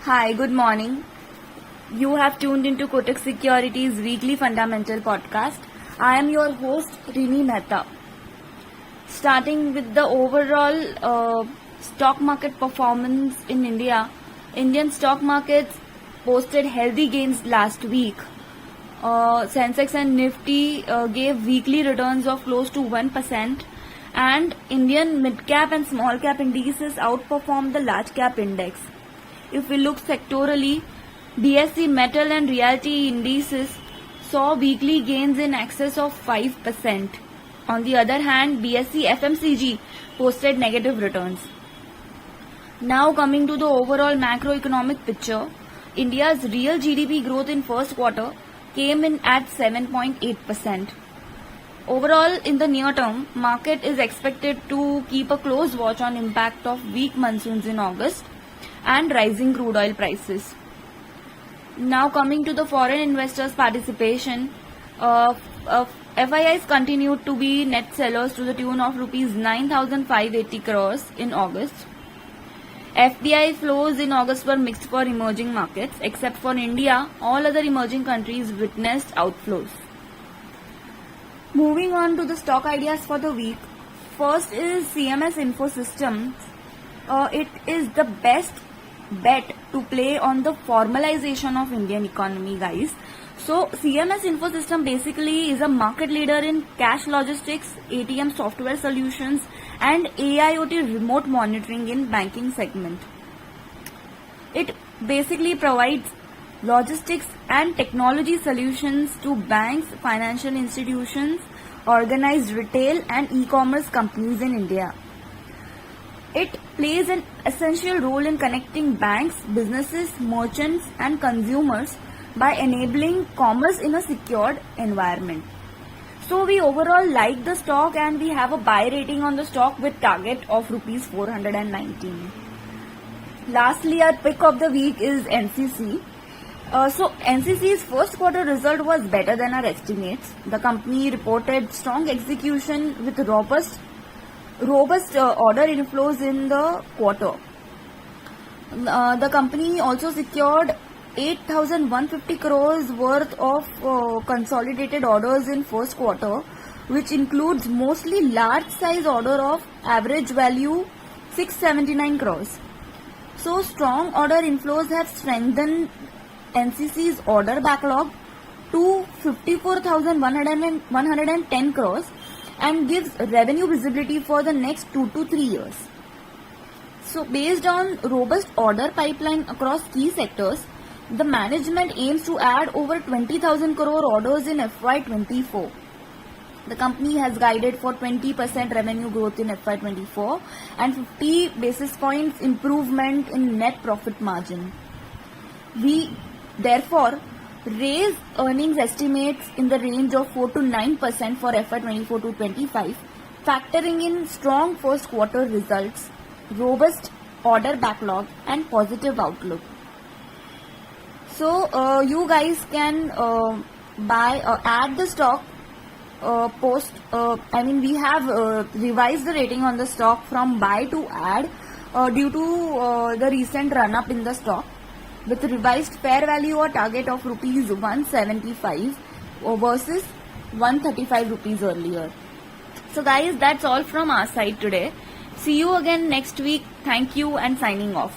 Hi, good morning. You have tuned into Kotak Securities weekly fundamental podcast. I am your host Rini Mehta. Starting with the overall stock market performance in India, Indian stock markets posted healthy gains last week. Sensex and Nifty gave weekly returns of close to 1%, and Indian mid cap and small cap indices outperformed the large cap index. If we look sectorally, BSE Metal and Realty indices saw weekly gains in excess of 5%. On the other hand, BSE FMCG posted negative returns. Now coming to the overall macroeconomic picture, India's real GDP growth in first quarter came in at 7.8%. Overall, in the near term, market is expected to keep a close watch on impact of weak monsoons in August and rising crude oil prices. Now coming to the foreign investors' participation, FIIs continued to be net sellers to the tune of rupees 9,580 crores in August. FDI flows in August were mixed for emerging markets. Except for India, all other emerging countries witnessed outflows. Moving on to the stock ideas for the week. First is CMS Info Systems. It is the best bet to play on the formalization of Indian economy, guys. So CMS Info System basically is a market leader in cash logistics, ATM software solutions, and AIoT remote monitoring in banking segment. It basically provides logistics and technology solutions to banks, financial institutions, organized retail and e-commerce companies in India. It plays an essential role in connecting banks, businesses, merchants and consumers by enabling commerce in a secured environment. So we overall like the stock and we have a buy rating on the stock with target of rupees 419. Lastly, our pick of the week is NCC. So NCC's first quarter result was better than our estimates. The company reported strong execution with robust order inflows in the quarter. The company also secured 8,150 crores worth of consolidated orders in first quarter, which includes mostly large size order of average value 679 crores. So strong order inflows have strengthened NCC's order backlog to 54,110 crores and gives revenue visibility for the next 2 to 3 years. So based on robust order pipeline across key sectors, the management aims to add over 20,000 crore orders in FY24. The company has guided for 20% revenue growth in FY24 and 50 basis points improvement in net profit margin. We therefore raise earnings estimates in the range of 4 to 9% for FY24 to 25, factoring in strong first quarter results, robust order backlog and positive outlook. So you guys can add the stock we have revised the rating on the stock from buy to add due to the recent run up in the stock, with revised fair value or target of rupees 175 versus 135 rupees earlier. So guys, that's all from our side today. See you again next week. Thank you and signing off.